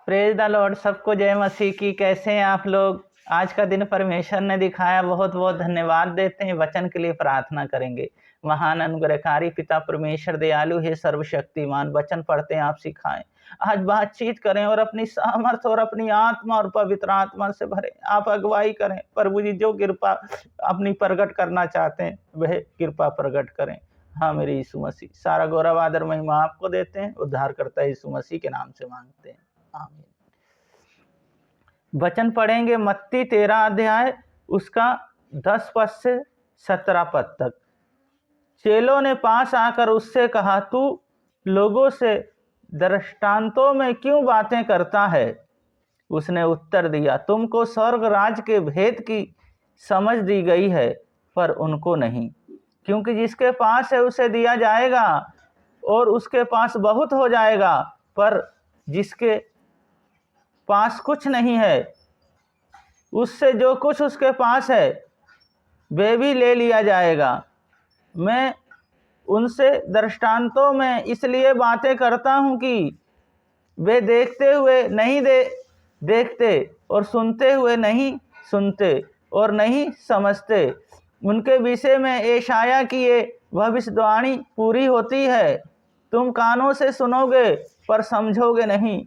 Praise the Lord. सबको जय मसीह की। कैसे हैं आप लोग? आज का दिन परमेश्वर ने दिखाया, बहुत बहुत धन्यवाद देते हैं। वचन के लिए प्रार्थना करेंगे। महान अनुग्रहकारी पिता परमेश्वर दयालु है, सर्वशक्तिमान, वचन पढ़ते हैं आप सिखाएं। आज बातचीत करें और अपनी सामर्थ और अपनी आत्मा और पवित्र आत्मा से भरें। आप अगुवाई करें प्रभु जी। जो कृपा अपनी प्रकट करना चाहते हैं वह कृपा प्रकट करें। हाँ मेरे यीशु मसीह, सारा गौरव आदर महिमा आपको देते हैं। उद्धार करता यीशु मसीह के नाम से मांगते हैं, आमीन। वचन पढ़ेंगे मत्ती 13 अध्याय, उसका 10 पद से 17 पद तक। चेलों ने पास आकर उससे कहा, तू लोगों से दृष्टांतों में क्यों बातें करता है? उसने उत्तर दिया, तुमको स्वर्ग राज के भेद की समझ दी गई है, पर उनको नहीं। क्योंकि जिसके पास है उसे दिया जाएगा और उसके पास बहुत हो जाएगा, पर जिसके पास कुछ नहीं है उससे जो कुछ उसके पास है वे भी ले लिया जाएगा। मैं उनसे दृष्टांतों में इसलिए बातें करता हूँ कि वे देखते हुए नहीं देखते और सुनते हुए नहीं सुनते और नहीं समझते। उनके विषय में यशायाह की ये भविष्यवाणी पूरी होती है, तुम कानों से सुनोगे पर समझोगे नहीं,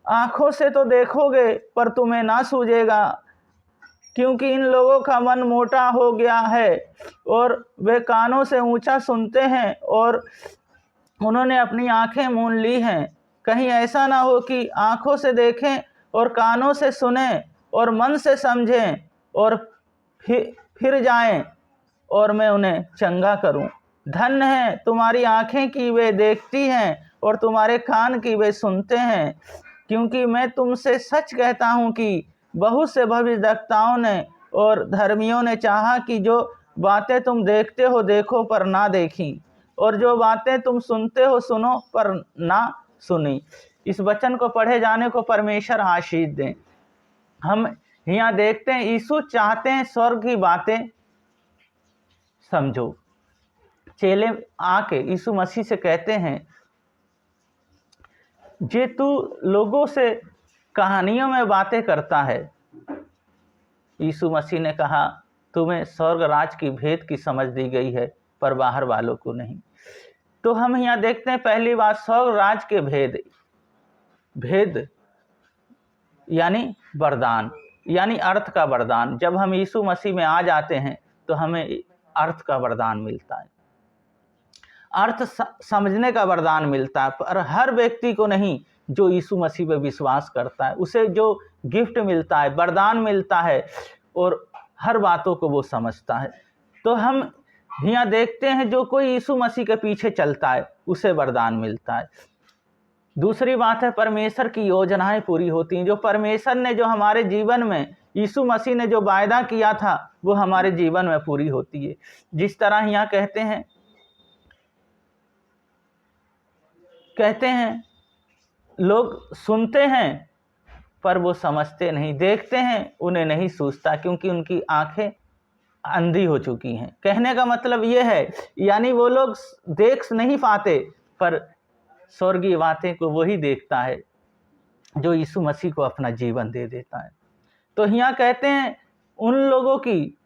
आंखों से तो देखोगे पर तुम्हें ना सूझेगा। क्योंकि इन लोगों का मन मोटा हो गया है और वे कानों से ऊंचा सुनते हैं और उन्होंने अपनी आंखें मूंद ली हैं। कहीं ऐसा ना हो कि आंखों से देखें और कानों से सुनें और मन से समझें और फिर जाएं और मैं उन्हें चंगा करूं। धन्य है तुम्हारी आंखें कि वे देखती हैं और तुम्हारे कान की वे सुनते हैं। क्योंकि मैं तुमसे सच कहता हूं कि बहुत से भविष्यद्वक्ताओं ने और धर्मियों ने चाहा कि जो बातें तुम देखते हो देखो पर ना देखी, और जो बातें तुम सुनते हो सुनो पर ना सुनी। इस वचन को पढ़े जाने को परमेश्वर आशीष दें। हम यहाँ देखते हैं यीशु चाहते हैं स्वर्ग की बातें समझो। चेले आके यीशु मसीह से कहते हैं, जे तू लोगों से कहानियों में बातें करता है। यीशु मसीह ने कहा, तुम्हें स्वर्ग राज की भेद की समझ दी गई है पर बाहर वालों को नहीं। तो हम यहाँ देखते हैं पहली बात, स्वर्ग राज के भेद यानी वरदान, यानी अर्थ का वरदान। जब हम यीशु मसीह में आ जाते हैं तो हमें अर्थ का वरदान मिलता है, अर्थ समझने का वरदान मिलता है। पर हर व्यक्ति को नहीं, जो यीशु मसीह पे विश्वास करता है उसे जो गिफ्ट मिलता है, वरदान मिलता है और हर बातों को वो समझता है। तो हम यहाँ देखते हैं जो कोई यीशु मसीह के पीछे चलता है उसे वरदान मिलता है। दूसरी बात है, परमेश्वर की योजनाएं पूरी होती हैं। जो परमेश्वर ने जो हमारे जीवन में यीशु मसीह ने जो वायदा किया था वो हमारे जीवन में पूरी होती है। जिस तरह यहाँ कहते हैं लोग सुनते हैं पर वो समझते नहीं, देखते हैं उन्हें नहीं सूझता, क्योंकि उनकी आंखें अंधी हो चुकी हैं। कहने का मतलब ये है, यानी वो लोग देख नहीं पाते, पर स्वर्गीय बातें को वही देखता है जो यीशु मसीह को अपना जीवन दे देता है। तो यहाँ कहते हैं उन लोगों की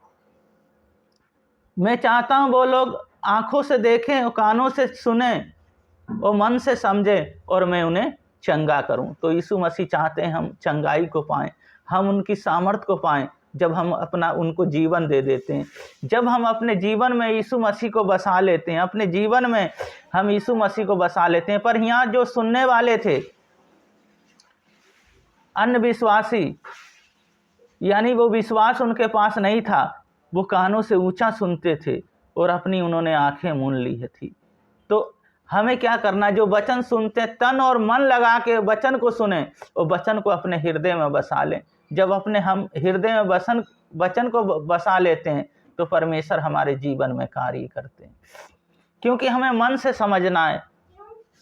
मैं चाहता हूँ वो लोग आंखों से देखें और कानों से सुने और मन से समझें और मैं उन्हें चंगा करूं। तो यीशु मसीह चाहते हैं हम चंगाई को पाएं, हम उनकी सामर्थ को पाएं जब हम अपना उनको जीवन दे देते हैं। जब हम अपने जीवन में यीशु मसीह को बसा लेते हैं, अपने जीवन में हम यीशु मसीह को बसा लेते हैं। पर यहाँ जो सुनने वाले थे अन्य विश्वासी, यानी वो विश्वास उनके पास नहीं था, वो कानों से ऊंचा सुनते थे और अपनी उन्होंने आंखें मूंद ली थी। तो हमें क्या करना, जो वचन सुनते तन और मन लगा के वचन को सुने और वचन को अपने हृदय में बसा लें। जब अपने हम हृदय में वचन को बसा लेते हैं तो परमेश्वर हमारे जीवन में कार्य करते हैं, क्योंकि हमें मन से समझना है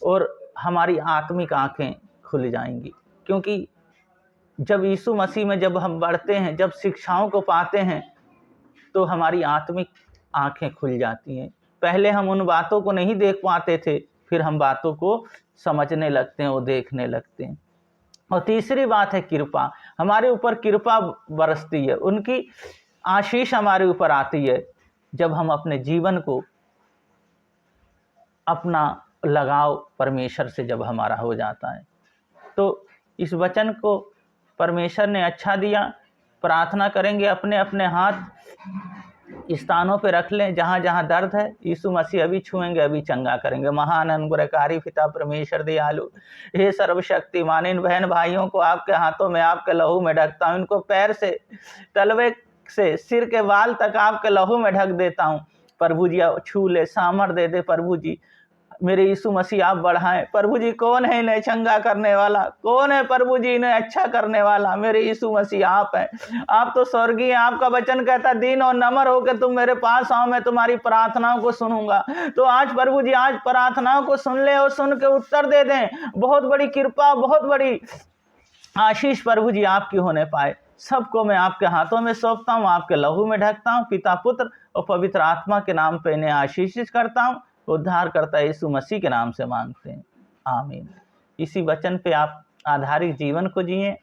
और हमारी आत्मिक आंखें खुल जाएंगी। क्योंकि जब यीशु मसीह में जब हम बढ़ते हैं, जब शिक्षाओं को पाते हैं तो हमारी आत्मिक आंखें खुल जाती हैं। पहले हम उन बातों को नहीं देख पाते थे, फिर हम बातों को समझने लगते हैं और देखने लगते हैं। और तीसरी बात है कृपा, हमारे ऊपर कृपा बरसती है, उनकी आशीष हमारे ऊपर आती है जब हम अपने जीवन को, अपना लगाव परमेश्वर से जब हमारा हो जाता है। तो इस वचन को परमेश्वर ने अच्छा दिया। प्रार्थना करेंगे, अपने अपने हाथ स्थानों पे रख लें जहाँ जहाँ दर्द है, यीशु मसीह अभी छुएंगे, अभी चंगा करेंगे। महान अनुग्रहकारी पिता परमेश्वर दयालु, हे सर्वशक्तिमान, इन बहन भाइयों को आपके हाथों में, आपके लहू में ढकता हूँ। इनको पैर से तलवे से सिर के बाल तक आपके लहू में ढक देता हूँ। प्रभु जी छू ले, सामर्थ दे दे प्रभु जी। मेरे यीशु मसीह आप बढ़ाएं प्रभु जी। कौन है इन्हें चंगा करने वाला, कौन है प्रभु जी इन्हें अच्छा करने वाला? मेरे यीशु मसीह आप हैं। आप तो स्वर्गीय, आपका वचन कहता दीन और नम्र होकर तुम मेरे पास आओ, मैं तुम्हारी प्रार्थनाओं को सुनूंगा। तो आज प्रभु जी, आज प्रार्थनाओं को सुन ले और सुन के उत्तर दे दें। बहुत बड़ी कृपा, बहुत बड़ी आशीष प्रभु जी आपकी होने पाए। सबको मैं आपके हाथों में सौंपता हूँ, आपके लहू में ढकता हूँ। पिता, पुत्र और पवित्र आत्मा के नाम पे इन्हें आशीषित करता हूँ। उद्धार करता यीशु मसीह के नाम से मांगते हैं, आमीन। इसी वचन पे आप आधारित जीवन को जिए,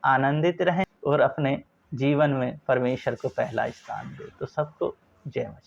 आनंदित रहें और अपने जीवन में परमेश्वर को पहला स्थान दें। तो सबको जय मसीह।